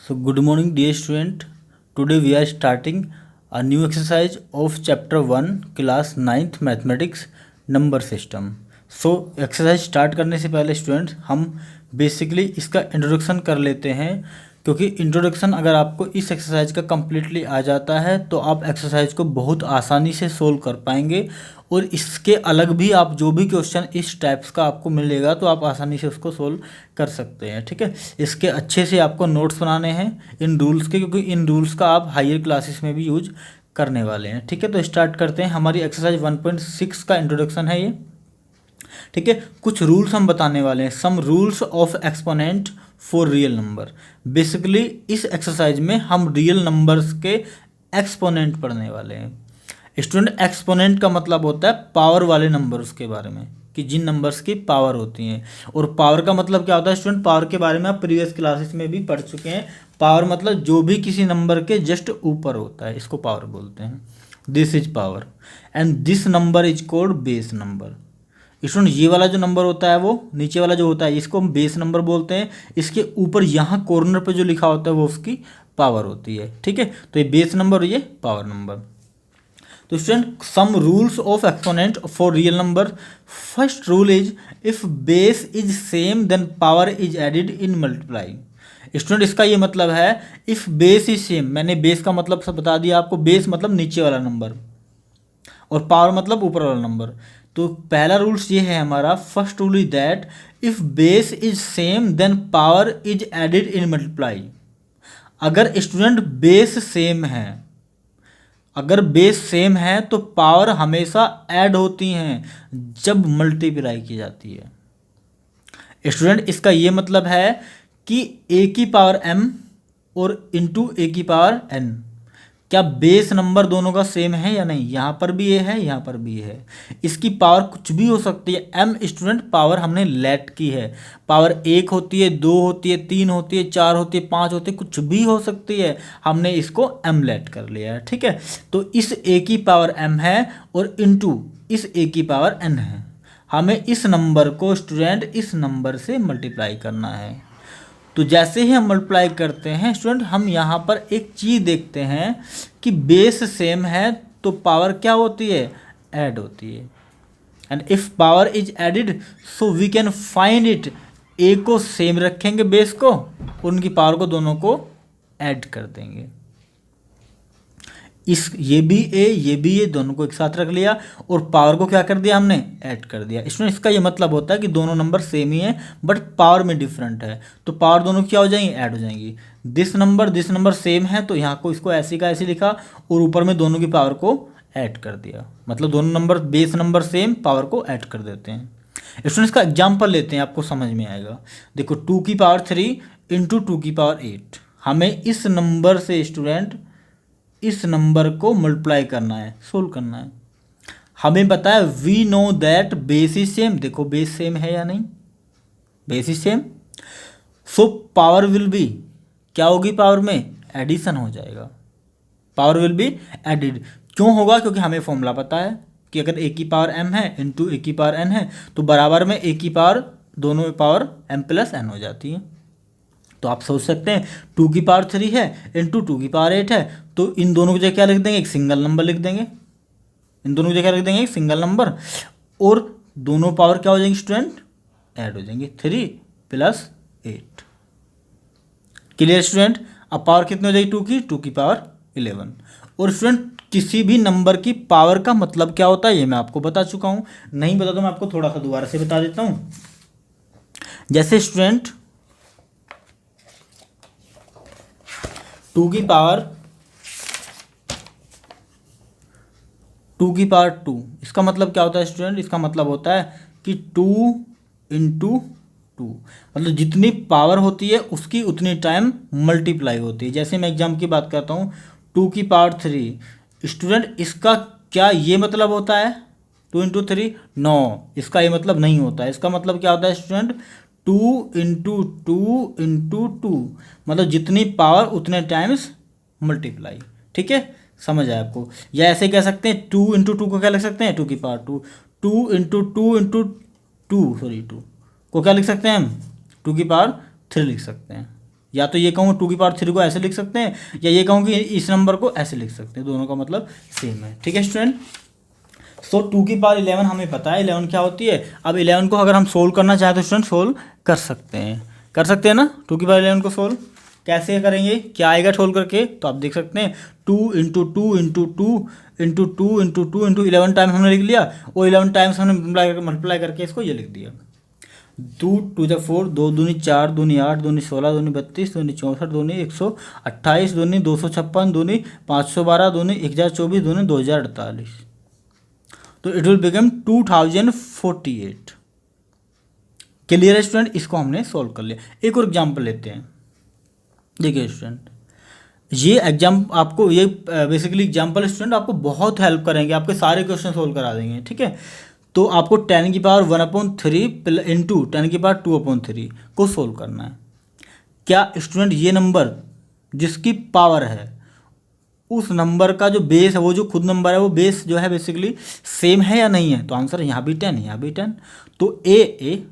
So good morning dear student. Today we are starting a new exercise of chapter 1 class 9th mathematics number system. So exercise start करने से पहले student हम basically इसका introduction कर लेते हैं, क्योंकि इंट्रोडक्शन अगर आपको इस एक्सरसाइज का कम्प्लीटली आ जाता है तो आप एक्सरसाइज को बहुत आसानी से सोल्व कर पाएंगे। और इसके अलग भी आप जो भी क्वेश्चन इस टाइप्स का आपको मिलेगा तो आप आसानी से उसको सोल्व कर सकते हैं। ठीक है, इसके अच्छे से आपको नोट्स बनाने हैं इन रूल्स के, क्योंकि इन रूल्स का आप हायर क्लासेस में भी यूज करने वाले हैं। ठीक है, तो स्टार्ट करते हैं। हमारी एक्सरसाइज 1.6 का इंट्रोडक्शन है ये। ठीक है, कुछ रूल्स हम बताने वाले हैं, some rules of exponent for real number. Basically इस एक्सरसाइज में हम रियल नंबर्स के एक्सपोनेंट पढ़ने वाले हैं। स्टूडेंट, एक्सपोनेंट का मतलब होता है पावर वाले नंबर्स के बारे में, कि जिन नंबर्स की पावर होती हैं। और पावर का मतलब क्या होता है स्टूडेंट? पावर के बारे में आप प्रीवियस क्लासेस में भी पढ़ चुके हैं। पावर मतलब जो भी किसी नंबर के जस्ट ऊपर होता है, इसको पावर बोलते हैं। This is power and this number is called base number. Student, ये वाला जो नंबर होता है, वो नीचे वाला जो होता है, इसको हम बेस नंबर बोलते हैं। इसके ऊपर यहाँ कॉर्नर पे जो लिखा होता है वो उसकी पावर होती है। ठीक है, तो ये बेस नंबर और ये पावर नंबर। तो student, some rules of exponent for real number. First rule is if base is same then power is added in multiply. Student, इसका ये मतलब है इफ बेस इज सेम, मैंने बेस का मतलब सब बता दिया आपको। बेस मतलब नीचे वाला नंबर और पावर मतलब ऊपर वाला नंबर। तो पहला रूल्स ये है हमारा, first rule is that if base is same then power is added in multiply. अगर स्टूडेंट बेस सेम है, अगर बेस सेम है तो पावर हमेशा ऐड होती हैं जब मल्टीप्लाई की जाती है। स्टूडेंट, इसका ये मतलब है कि ए की पावर m और इंटू ए की पावर n, क्या बेस नंबर दोनों का सेम है या नहीं? यहाँ पर भी ये है, यहाँ पर भी है। इसकी पावर कुछ भी हो सकती है। m स्टूडेंट पावर हमने लेट की है। पावर 1 होती है, 2 होती है, 3 होती है, 4 होती है, 5 होती है, कुछ भी हो सकती है। हमने इसको m लेट कर लिया है। ठीक है, तो इस a की पावर m है और इंटू इस a की पावर n है। हमें इस नंबर को स्टूडेंट इस नंबर से मल्टीप्लाई करना है। तो जैसे ही हम मल्टीप्लाई करते हैं स्टूडेंट, हम यहाँ पर एक चीज़ देखते हैं कि बेस सेम है तो पावर क्या होती है? ऐड होती है। And if power is added so we can find it. A को सेम रखेंगे बेस को, उनकी पावर को दोनों को ऐड कर देंगे। इस ये भी ए दोनों को एक साथ रख लिया और पावर को क्या कर दिया हमने? ऐड कर दिया। इसमें इसका ये मतलब होता है कि दोनों नंबर सेम ही है बट पावर में डिफरेंट है, तो पावर दोनों क्या हो जाएंगी? ऐड हो जाएंगी। दिस नंबर सेम है तो यहाँ को इसको ऐसे का ऐसे लिखा और ऊपर में दोनों की पावर को ऐड कर दिया। मतलब दोनों number base number same, power को ऐड कर देते हैं। स्टूडेंट्स, का एग्जाम्पल लेते हैं, आपको समझ में आएगा। देखो 2 की पावर 3 इंटू 2 की पावर 8। हमें इस नंबर से स्टूडेंट इस नंबर को मल्टीप्लाई करना है, सोल्व करना है। हमें पता है we know that base is same. देखो बेस सेम है या नहीं? Base is same, so power will be क्या होगी? पावर में एडिशन हो जाएगा। Power will be added. क्यों होगा? क्योंकि हमें फॉर्मूला पता है कि अगर ए की पावर m है इंटू ए की पावर n है तो बराबर में ए की पावर दोनों पावर m प्लस n हो जाती है। तो आप सोच सकते हैं 2 की पावर 3 है इंटू 2 की पावर 8 है, तो इन दोनों की जगह क्या लिख देंगे? एक सिंगल नंबर लिख देंगे। इन दोनों की जगह लिख देंगे एक सिंगल नंबर और दोनों पावर क्या हो जाएंगे स्टूडेंट? ऐड हो जाएंगे। 3 प्लस 8। Clear student? अब पावर कितनी हो जाएगी 2 की? 2 की पावर 11। और स्टूडेंट, किसी भी नंबर की पावर का मतलब क्या होता है ये मैं आपको बता चुका हूँ। नहीं बता तो मैं आपको थोड़ा सा दोबारा से बता देता हूँ। जैसे स्टूडेंट 2 की पावर 2, इसका मतलब क्या होता है स्टूडेंट? इसका मतलब होता है कि 2 इंटू 2, मतलब जितनी पावर होती है उसकी उतनी टाइम मल्टीप्लाई होती है। जैसे मैं एग्जाम की बात करता हूँ 2 की पावर 3। स्टूडेंट, इसका क्या ये मतलब होता है 2 इंटू 3? नो, इसका ये मतलब नहीं होता है। इसका मतलब क्या होता है स्टूडेंट? 2 इंटू 2 इंटू 2, मतलब जितनी पावर उतने टाइम्स मल्टीप्लाई। ठीक है, समझ आया आपको? या ऐसे कह सकते हैं 2 इंटू 2 को क्या लिख सकते हैं? 2 की पावर 2। 2 इंटू 2 इंटू 2 को क्या लिख सकते हैं हम? 2 की पावर 3 लिख सकते हैं। या तो ये कहूँ 2 की पावर 3 को ऐसे लिख सकते हैं, या ये कहूँ कि इस नंबर को ऐसे लिख सकते हैं, दोनों का मतलब सेम है। ठीक है स्टूडेंट, सो 2 की पावर 11 हमें पता है 11 क्या होती है। अब 11 को अगर हम सोल्व करना चाहें तो स्टूडेंट सोल्व कर सकते हैं ना। 2 की पावर 11 को सोल्व कैसे करेंगे, क्या आएगा सोल्व करके, तो आप देख सकते हैं 2 into 2 into 2 into 2 into 2 into 11 times हमने लिख लिया, और 11 टाइम्स हमने मल्टीप्लाई करके इसको ये लिख दिया। 2 2 जा 4, 2 दूनी 4, दूनी 8, दूनी 16, दूनी 32, दूनी 64, दूनी 128, दूनी 256, दूनी 512, दूनी 1024, दूनी 2048, तो इट विल बिकम 2048। क्लियर है स्टूडेंट, इसको हमने सोल्व कर लिया। एक और एग्जाम्पल लेते हैं। देखिए स्टूडेंट, ये एग्जाम आपको ये बेसिकली एग्जाम्पल स्टूडेंट आपको बहुत हेल्प करेंगे, आपके सारे क्वेश्चन सोल्व करा देंगे। ठीक है, तो आपको 10 की पावर 1/3 इंटू 10 की पावर 2/3 को सोल्व करना है। क्या स्टूडेंट ये नंबर जिसकी पावर है उस नंबर का जो बेस है, वो जो खुद नंबर है, वो बेस जो है बेसिकली सेम है या नहीं है, तो आंसर यहाँ भी 10, यहाँ भी 10। तो ये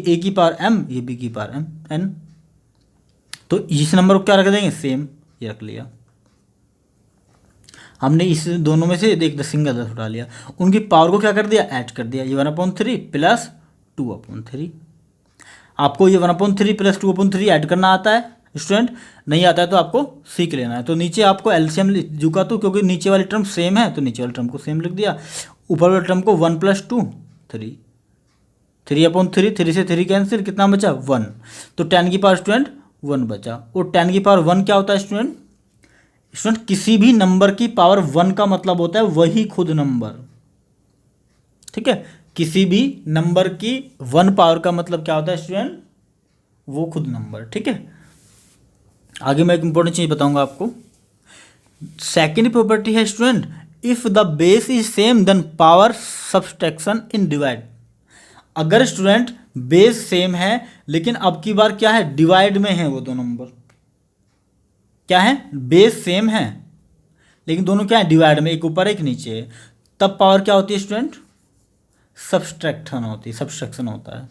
a की पावर m, ये b की पावर m n, तो इस नंबर को क्या रख देंगे, सेम, ये रख लिया हमने। इस दोनों में से देख सिंगल उठा लिया, उनकी पावर को क्या कर दिया, ऐड कर दिया। ये 1/3 प्लस 2/3, आपको ये 1/3 प्लस 2/3 ऐड करना आता है स्टूडेंट, नहीं आता है तो आपको सीख लेना है। तो नीचे आपको एलसीएम झुका, तो क्योंकि नीचे वाली टर्म सेम है तो नीचे वाली टर्म को सेम लिख दिया, ऊपर वाली टर्म को 1 + 2 3, 3/3, 3 से 3 कैंसिल, कितना बचा 1, तो 10 की पावर स्टूडेंट 1 बचा। और 10 की पावर 1 क्या होता है स्टूडेंट, किसी भी नंबर की पावर 1 का मतलब होता है वही खुद नंबर। ठीक है, किसी भी नंबर की 1 पावर का मतलब क्या होता है स्टूडेंट, वो खुद नंबर। ठीक है, आगे मैं एक इंपॉर्टेंट चीज बताऊंगा आपको। सेकेंड प्रॉपर्टी है student, if the base is same then power subtraction in divide. अगर स्टूडेंट बेस सेम है लेकिन अब की बार क्या है, डिवाइड में है वो दो नंबर, क्या है, बेस सेम है लेकिन दोनों क्या है, डिवाइड में, एक ऊपर एक नीचे है, तब पावर क्या होती है स्टूडेंट, सब्सट्रैक्शन होती है, सब्सट्रैक्शन होता है।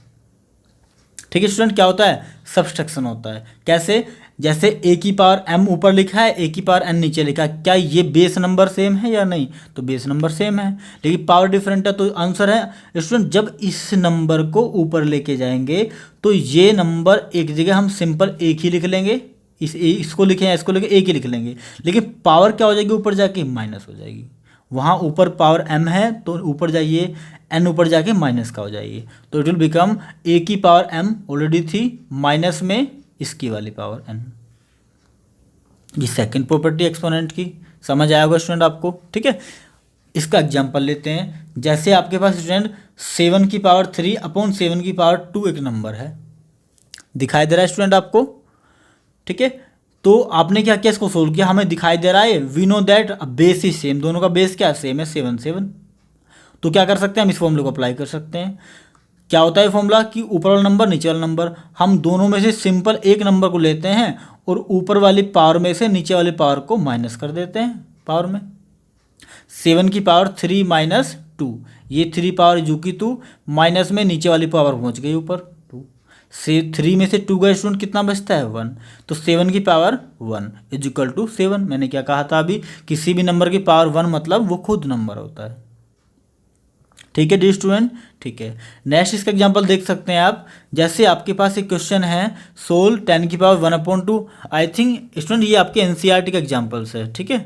ठीक है स्टूडेंट, क्या होता है, सब्सट्रैक्शन होता है। कैसे, जैसे a की पावर m ऊपर लिखा है, a की पावर n नीचे लिखा है, क्या ये बेस नंबर सेम है या नहीं, तो बेस नंबर सेम है लेकिन पावर डिफरेंट है, तो आंसर है स्टूडेंट, जब इस नंबर को ऊपर लेके जाएंगे तो ये नंबर एक जगह हम सिंपल एक ही लिख लेंगे, इसको लिखें या इसको लिखें, एक ही लिख लेंगे, लेकिन पावर क्या हो जाएगी, ऊपर जाके माइनस हो जाएगी। वहाँ ऊपर पावर m है तो ऊपर जाइए, n ऊपर जाके माइनस का हो जाएगी, तो इट विल बिकम a की पावर m ऑलरेडी थी, माइनस में इसकी वाली पावर n। ये सेकंड प्रॉपर्टी एक्सपोनेंट की, समझ आया होगा स्टूडेंट आपको। ठीक है, इसका एग्जांपल लेते हैं। जैसे आपके पास स्टूडेंट 7 की पावर 3/7 की पावर 2 एक नंबर है, दिखाई दे रहा है स्टूडेंट आपको। ठीक है, तो आपने क्या किया, इसको सोल्व किया, हमें दिखाई दे रहा है, we know that base is same, दोनों का बेस क्या सेम है, 7 7। तो क्या कर सकते हैं, हम इस फॉर्मूले को अप्लाई कर सकते हैं। क्या होता है फॉर्मूला कि ऊपर वाला नंबर नीचे वाला नंबर, हम दोनों में से सिंपल एक नंबर को लेते हैं और ऊपर वाली पावर में से नीचे वाली पावर को माइनस कर देते हैं पावर में। 7 की पावर 3 माइनस 2, ये 3 पावर जू की 2, माइनस में नीचे वाली पावर पहुंच गई ऊपर 2, से 3 में से 2 गए स्टूडेंट, कितना बचता है 1, तो 7 की पावर 1 इज इक्वल टू 7। मैंने क्या कहा था अभी, किसी भी नंबर की पावर 1 मतलब वो खुद नंबर होता है। ठीक है डी स्टूडेंट, ठीक है। नेक्स्ट इसका एग्जांपल देख सकते हैं आप। जैसे आपके पास एक क्वेश्चन है, सोल्व 10 की पावर 1/2। आई थिंक स्टूडेंट ये आपके एनसीईआरटी का एग्जांपल्स है। ठीक है,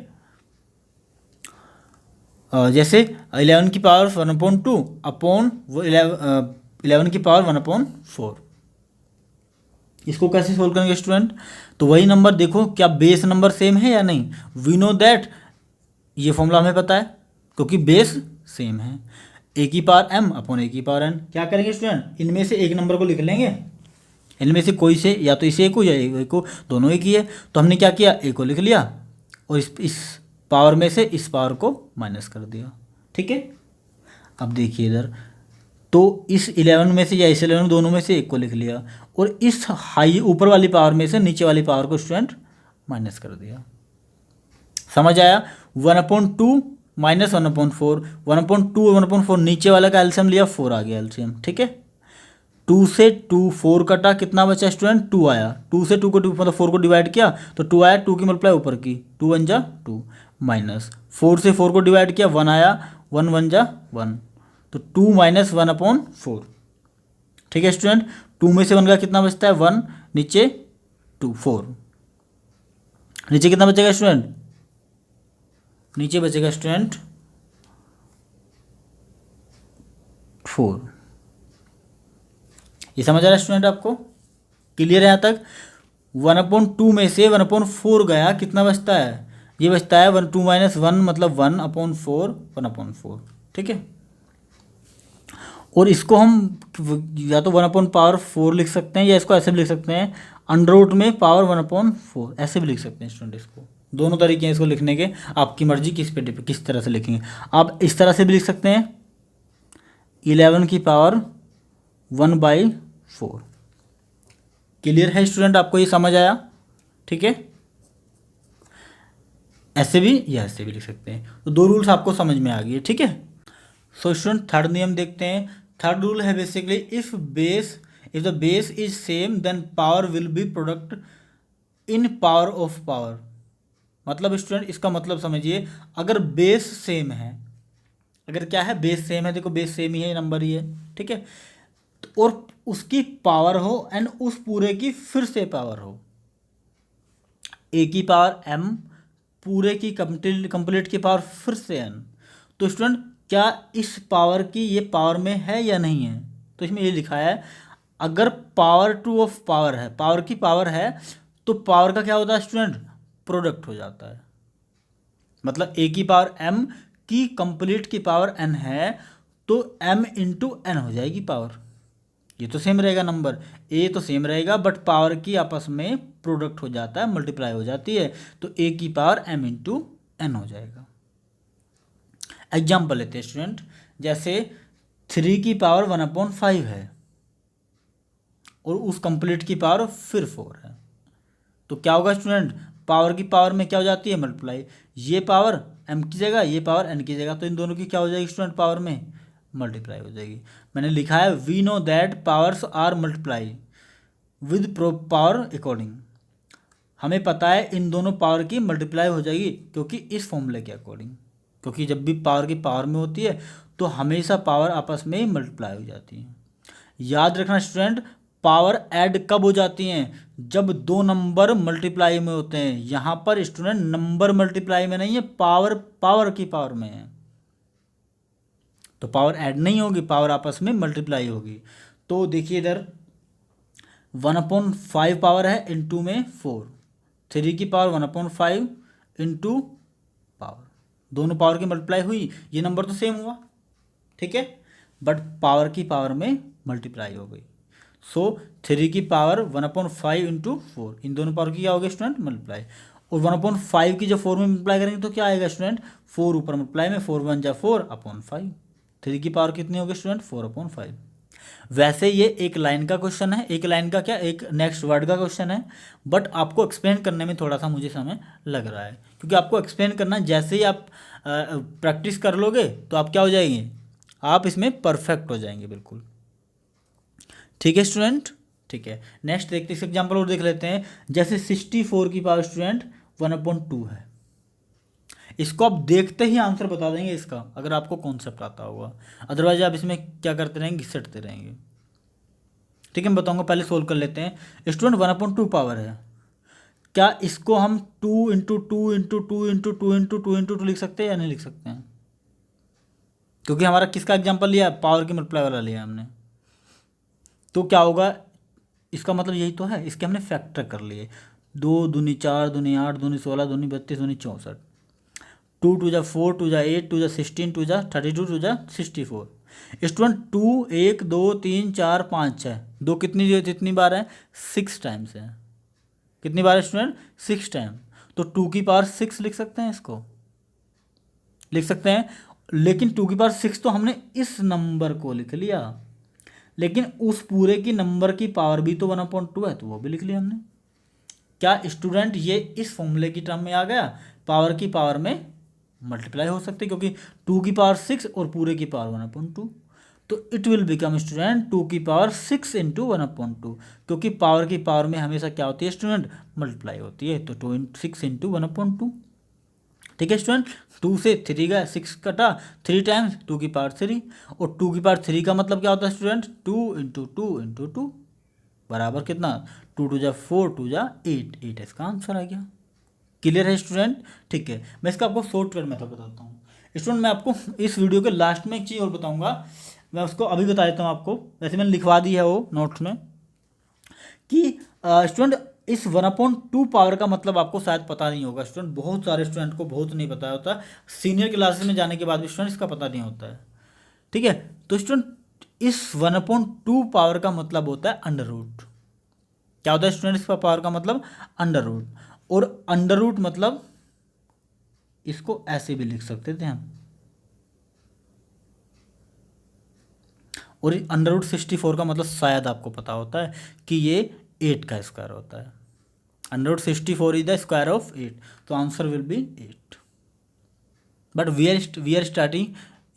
जैसे 11 की पावर 1/2 अपॉन 11 की पावर 1/4, इसको कैसे सोल्व करेंगे स्टूडेंट, तो वही नंबर देखो क्या बेस नंबर सेम है या नहीं। वी नो दैट, ये फॉर्मूला हमें पता है क्योंकि बेस सेम है, a की पावर m अपॉन a की पावर n। क्या करेंगे स्टूडेंट, इनमें से एक नंबर को लिख लेंगे, इनमें से कोई से, या तो इसे एक को या एक को, दोनों एक ही है, तो हमने क्या किया, a को लिख लिया और इस पावर में से इस पावर को माइनस कर दिया। ठीक है, अब देखिए इधर, तो इस 11 में से या इस 11 दोनों में से एक को लिख लिया और इस हाई ऊपर वाली पावर में से नीचे वाली पावर को स्टूडेंट माइनस कर दिया। समझ आया, 1/2 माइनस 1/4, 1/2 1/4, नीचे वाला का एलसीएम लिया 4 आ गया एलसीएम। ठीक है, 2 से 2 4 कटा, कितना बचा स्टूडेंट 2 आया। 2 से 2 को मतलब 4 को डिवाइड किया तो 2 आया, 2 की मल्टीप्लाई ऊपर की, 2 1 जा 2 माइनस 4 से 4 को डिवाइड किया 1 आया, 1 1 जा 1, तो 2 माइनस 1/4। ठीक है स्टूडेंट, 2 में से 1 का कितना बचता है 1, नीचे 2 4, नीचे कितना बचेगा स्टूडेंट, नीचे बचेगा स्टूडेंट 4। ये समझ आ रहा है स्टूडेंट आपको, क्लियर है यहाँ तक। 1/2 में से 1/4 गया, कितना बचता है, ये बचता है 1 2 माइनस 1 मतलब 1/4 1/4। ठीक है, और इसको हम या तो 1/4 लिख सकते हैं या इसको ऐसे भी लिख सकते हैं, अंडर रूट में पावर 1/4 ऐसे भी लिख सकते हैं स्टूडेंट। इसको दोनों तरीके हैं इसको लिखने के, आपकी मर्जी किस तरह से लिखेंगे। आप इस तरह से भी लिख सकते हैं 11 की पावर 1/4। क्लियर है स्टूडेंट, आपको ये समझ आया। ठीक है, ऐसे भी या ऐसे भी लिख सकते हैं, तो दो रूल्स आपको समझ में आ गई है। ठीक है, सो स्टूडेंट थर्ड नियम देखते हैं। थर्ड रूल है basically if the base is same then power will be product in power of power. मतलब स्टूडेंट इसका मतलब समझिए, अगर बेस सेम है, अगर क्या है बेस सेम है, देखो बेस सेम ही है, नंबर ही है। ठीक है, और उसकी पावर हो एंड उस पूरे की फिर से पावर हो, ए की पावर m, पूरे की कंप्लीट की पावर फिर से n, तो स्टूडेंट क्या इस पावर की ये पावर में है या नहीं है। तो इसमें ये लिखा है अगर पावर टू ऑफ पावर है, पावर की पावर है, तो पावर का क्या होता है स्टूडेंट, प्रोडक्ट हो जाता है। मतलब ए की पावर m की कंप्लीट की पावर n है, तो m इंटू n हो जाएगी पावर। ये तो सेम रहेगा, नंबर ए तो सेम रहेगा, बट पावर की आपस में प्रोडक्ट हो जाता है, मल्टीप्लाई हो जाती है, तो ए की पावर m इंटू n हो जाएगा। एग्जाम्पल लेते हैं स्टूडेंट, जैसे 3 की पावर 1/5 है और उस कंप्लीट की पावर फिर 4 है, तो क्या होगा स्टूडेंट, पावर की पावर में क्या हो जाती है मल्टीप्लाई, ये पावर m की जगह ये पावर n की जगह, तो इन दोनों की क्या हो जाएगी स्टूडेंट, पावर में मल्टीप्लाई हो जाएगी। मैंने लिखा है we know that powers are multiply with power according. हमें पता है इन दोनों पावर की मल्टीप्लाई हो जाएगी, क्योंकि इस फॉर्मूले के अकॉर्डिंग, क्योंकि जब भी पावर की पावर में होती है तो हमेशा पावर आपस में मल्टीप्लाई हो जाती है। याद रखना स्टूडेंट, पावर ऐड कब हो जाती हैं, जब दो नंबर मल्टीप्लाई में होते हैं। यहाँ पर स्टूडेंट नंबर मल्टीप्लाई में नहीं है, पावर की पावर में है, तो पावर ऐड नहीं होगी, पावर आपस में मल्टीप्लाई होगी। तो देखिए इधर 1/5 पावर है, इंटू में 4, 3 की पावर 1/5 इंटू पावर, दोनों पावर की मल्टीप्लाई हुई, ये नंबर तो सेम हुआ। ठीक है, बट पावर की पावर में मल्टीप्लाई हो गई। सो 3 की पावर 1/5 इंटू 4, इन दोनों पावर की क्या होगी स्टूडेंट, मल्टीप्लाई। और 1/5 की जब 4 में मल्टीप्लाई करेंगे तो क्या आएगा स्टूडेंट, 4 ऊपर मल्टीप्लाई में, 4 1 जा 4/5, 3 की पावर कितनी होगी स्टूडेंट, 4/5। वैसे ये एक लाइन का क्वेश्चन है, एक लाइन का क्या, एक नेक्स्ट वर्ड का क्वेश्चन है, बट आपको एक्सप्लेन करने में थोड़ा सा मुझे समय लग रहा है, क्योंकि आपको एक्सप्लेन करना, जैसे ही आप प्रैक्टिस कर लोगे तो आप क्या हो जाएंगे, आप इसमें परफेक्ट हो जाएंगे बिल्कुल। ठीक है स्टूडेंट, ठीक है, नेक्स्ट देखते हैं एग्जाम्पल और देख लेते हैं। जैसे 64 की पावर स्टूडेंट 1/2 है, इसको आप देखते ही आंसर बता देंगे इसका, अगर आपको कॉन्सेप्ट आता होगा, अदरवाइज आप इसमें क्या करते रहेंगे, घिसटते रहेंगे। ठीक है, मैं बताऊंगा, पहले सोल्व कर लेते हैं। स्टूडेंट 1/2 पावर है, क्या इसको हम 2 into 2 into 2 into 2 into 2 into 2 लिख सकते हैं या नहीं लिख सकते हैं, क्योंकि हमारा किसका एग्जाम्पल लिया, पावर की मल्टीप्लाई वाला लिया हमने। तो क्या होगा, इसका मतलब यही तो है, इसके हमने फैक्टर कर लिए, 2 दूनी 4 दूनी 8 दूनी 16 दूनी 32 दूनी 64, 2 2 जा 4 2 जा 8 2 जा 16 2 जा 32 2 जा 64। स्टूडेंट 2 1 2 3 4 5 6, 2 कितनी बार है, 6 टाइम्स है। कितनी बार है स्टूडेंट, 6 टाइम, तो 2 की पावर 6 लिख सकते हैं, इसको लिख सकते हैं। लेकिन 2 की पावर 6 तो हमने इस नंबर को लिख लिया, लेकिन उस पूरे की नंबर की पावर भी तो 1/2 है, तो वो भी लिख लिया हमने। क्या स्टूडेंट ये इस फॉर्मूले की टर्म में आ गया, पावर की पावर में मल्टीप्लाई हो सकते, क्योंकि 2 की पावर 6 और पूरे की पावर 1/2, तो इट विल बिकम स्टूडेंट 2 की पावर 6 इंटू 1/2, क्योंकि पावर की पावर में हमेशा क्या होती है स्टूडेंट, मल्टीप्लाई होती है, तो 6 इंटू 1/2। ठीक है स्टूडेंट, 2 से 3 गया, 6 कटा, 3 टाइम्स 2 की पावर 3, और 2 की पावर 3 का मतलब क्या होता है स्टूडेंट, 2 इंटू 2 इंटू 2 बराबर कितना, 2 2 जा 4, 2 जा 8 इसका आंसर आ गया। क्लियर है स्टूडेंट? ठीक है, मैं इसका आपको शॉर्टकट मेथड बताता हूँ स्टूडेंट। मैं आपको इस वीडियो के लास्ट में एक चीज़ और बताऊंगा, मैं उसको अभी बता देता हूँ आपको, वैसे मैंने लिखवा दी है वो नोट्स में, कि स्टूडेंट इस 1/2 पावर का मतलब आपको शायद पता नहीं होगा स्टूडेंट, बहुत सारे स्टूडेंट को बहुत नहीं पता होता, सीनियर क्लासेस में जाने के बाद भी स्टूडेंट इसका पता नहीं होता है। ठीक है, तो स्टूडेंट इस 1/2 पावर का मतलब होता है अंडर रूट। क्या होता है स्टूडेंट इसका पावर का मतलब, अंडर रूट, और अंडर रूट मतलब इसको ऐसे भी लिख सकते थे हम, और अंडर रूट 64 का मतलब शायद आपको पता होता है कि ये 8 का स्क्वायर होता है। Under root 64 is the square of 8, तो answer will be 8। But we are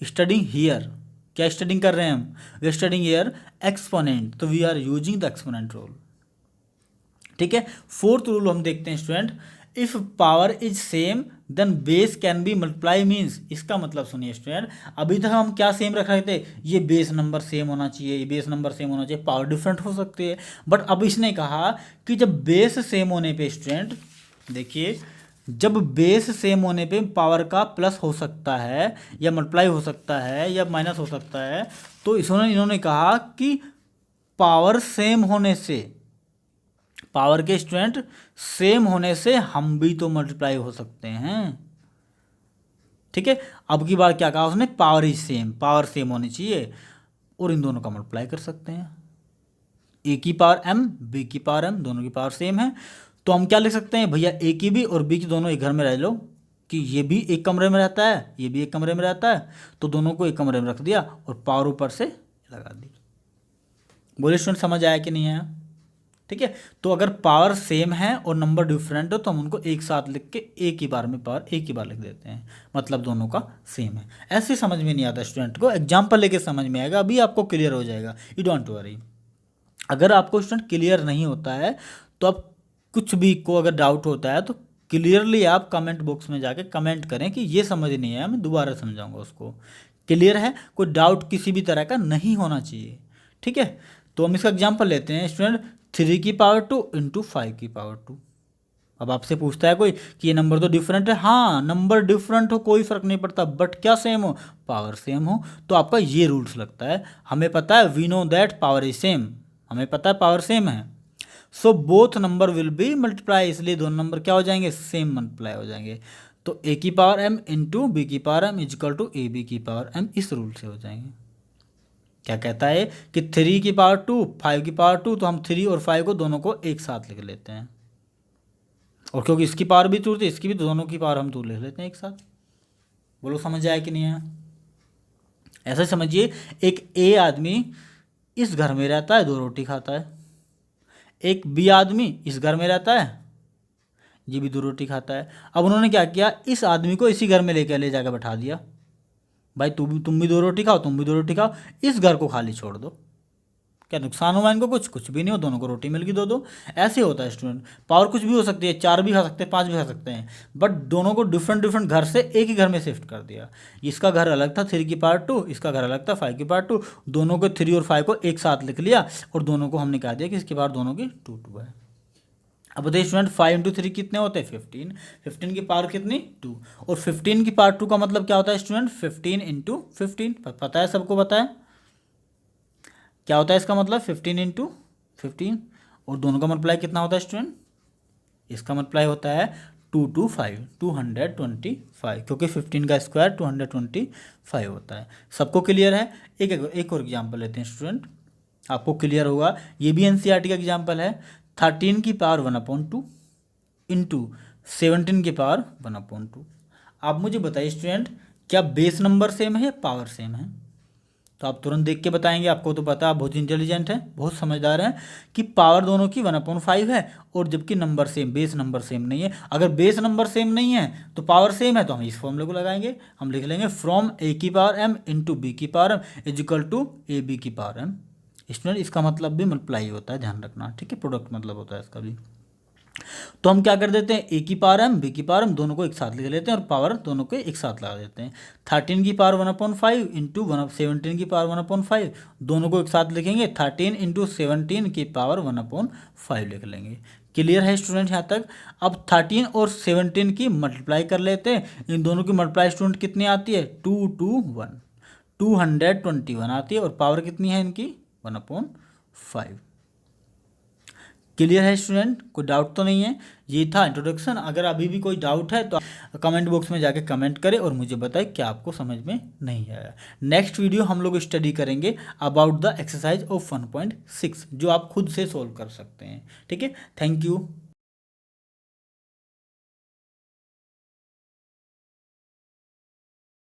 studying here, क्या स्टडिंग कर रहे हैं हम, we are studying here exponent, तो we are using the exponent rule. ठीक है, फोर्थ रूल हम देखते हैं student, if power is same then base can be multiply means, इसका मतलब सुनिए स्टूडेंट, अभी तक हम क्या सेम रख रहे थे, ये बेस नंबर सेम होना चाहिए, ये बेस नंबर सेम होना चाहिए, पावर डिफरेंट हो सकती है, बट अब इसने कहा कि जब बेस सेम होने पे स्टूडेंट देखिए, जब बेस सेम होने पे पावर का प्लस हो सकता है या मल्टीप्लाई हो सकता है या माइनस हो सकता है, तो इन्होंने कहा कि पावर सेम होने से, पावर के स्टूडेंट सेम होने से हम भी तो मल्टीप्लाई हो सकते हैं। ठीक है, अब की बार क्या कहा उसने, power is same, power same होनी चाहिए, और इन दोनों का मल्टीप्लाई कर सकते हैं, ए की पावर m बी की पावर m, दोनों की पावर सेम है, तो हम क्या लिख सकते हैं भैया, ए की भी और बी की दोनों एक घर में रह लो, कि ये भी एक कमरे में रहता है, ये भी एक कमरे में रहता है, तो दोनों को एक कमरे में रख दिया और पावर ऊपर से लगा दी। बोलिए स्टूडेंट समझ आया कि नहीं आया? ठीक है, तो अगर पावर सेम है और नंबर डिफरेंट हो तो हम उनको एक साथ लिख के एक ही बार में पावर एक ही बार लिख देते हैं, मतलब दोनों का सेम है। ऐसे समझ में नहीं आता स्टूडेंट को, एग्जाम्पल लेके समझ में आएगा, अभी आपको क्लियर हो जाएगा, यू डोंट वरी। अगर आपको स्टूडेंट क्लियर नहीं होता है तो आप कुछ भी को अगर डाउट होता है तो क्लियरली आप कमेंट बॉक्स में जाके कमेंट करें कि ये समझ नहीं है, मैं दोबारा समझाऊंगा उसको। क्लियर है, कोई डाउट किसी भी तरह का नहीं होना चाहिए। ठीक है, तो हम इसका एग्जाम्पल लेते हैं स्टूडेंट, 3 की पावर 2 इंटू 5 की पावर 2। अब आपसे पूछता है कोई कि ये नंबर तो डिफरेंट है, हाँ नंबर डिफरेंट हो कोई फर्क नहीं पड़ता, बट क्या सेम हो, पावर सेम हो, तो आपका ये रूल्स लगता है। हमें पता है, we know that power is same, हमें पता है पावर सेम है, so both number will be multiply, इसलिए दोनों नंबर क्या हो जाएंगे, सेम मल्टीप्लाई हो जाएंगे, तो ए की पावर m इंटू बी की power m is equal to A B की पावर m, इस रूल से हो जाएंगे। क्या कहता है कि 3 की पावर 2 5 की पावर 2, तो हम 3 और 5 को दोनों को एक साथ लिख लेते हैं, और क्योंकि इसकी पावर भी 2 थी इसकी भी, दोनों की पावर हम 2 लिख लेते हैं एक साथ। बोलो समझ आया कि नहीं आया? ऐसा समझिए, एक ए आदमी इस घर में रहता है, 2 रोटी खाता है, एक बी आदमी इस घर में रहता है, ये भी 2 रोटी खाता है। अब उन्होंने क्या किया, इस आदमी को इसी घर में ले जाकर बैठा दिया, भाई तुम भी 2 रोटी खाओ, तुम भी 2 रोटी खाओ, इस घर को खाली छोड़ दो, क्या नुकसान हुआ इनको, कुछ भी नहीं हो, दोनों को रोटी मिल गई 2-2। ऐसे होता है स्टूडेंट, पावर कुछ भी हो सकती है, 4 भी खा सकते हैं, 5 भी खा सकते हैं, बट दोनों को डिफरेंट डिफरेंट घर से एक ही घर में शिफ्ट कर दिया। इसका घर अलग था 3 की पावर 2, इसका घर अलग था 5 की पावर 2, दोनों को 3 और 5 को एक साथ लिख लिया, और दोनों को हमने कह दिया कि इसकी पावर दोनों की 2 है। अब बताइए स्टूडेंट, 5 इंटू 3 कितने होते हैं, 15, 15 की पावर कितनी 2, और 15 की पावर 2 का मतलब क्या होता है स्टूडेंट, 15 इंटू 15, पता है सबको, पता है क्या होता है इसका मतलब, 15 इंटू 15, और दोनों का मल्टीप्लाई कितना होता है स्टूडेंट, इसका मल्टीप्लाई होता है 2 टू 5, 225, क्योंकि 15 का स्क्वायर 225 होता है। सबको क्लियर है? एक और एग्जाम्पल लेते हैं स्टूडेंट, आपको क्लियर होगा, ये भी एनसीईआरटी का एग्जाम्पल है, 13 की पावर 1/2 इंटू 17 की पावर 1/2। आप मुझे बताइए स्टूडेंट, क्या बेस नंबर सेम है या पावर सेम है? तो आप तुरंत देख के बताएंगे, आपको तो पता, आप बहुत इंटेलिजेंट हैं, बहुत समझदार हैं कि पावर दोनों की 1/5 है, और जबकि number same, base number same नहीं है। अगर बेस नंबर सेम नहीं है तो पावर सेम है, तो हम इस फॉर्मूले को लगाएंगे, हम लिख लेंगे फ्रॉम ए की पावर m इंटू बी की power m is equal to A B की पावर m। स्टूडेंट इसका मतलब भी मल्टीप्लाई होता है, ध्यान रखना, ठीक है, प्रोडक्ट मतलब होता है इसका भी। तो हम क्या कर देते हैं, ए की पावर m बी की पावर m दोनों को एक साथ लिख लेते हैं और पावर दोनों को एक साथ लगा देते हैं। 13 की पावर 1/5 इंटू 17 की पावर 1/5 दोनों को एक साथ लिखेंगे, 13 इंटू 17 की पावर 1/5 लिख लेंगे। क्लियर है स्टूडेंट यहाँ तक। अब 13 और 17 की मल्टीप्लाई कर लेते हैं, इन दोनों की मल्टीप्लाई स्टूडेंट कितनी आती है, 221 221 आती है, और पावर कितनी है इनकी, 1/5। क्लियर है स्टूडेंट, कोई डाउट तो नहीं है। ये था इंट्रोडक्शन। अगर अभी भी कोई डाउट है तो कमेंट बॉक्स में जाके कमेंट करें और मुझे बताएं क्या आपको समझ में नहीं आया। नेक्स्ट वीडियो हम लोग स्टडी करेंगे अबाउट द एक्सरसाइज ऑफ 1.6 जो आप खुद से सोल्व कर सकते हैं। ठीक है, थैंक यू।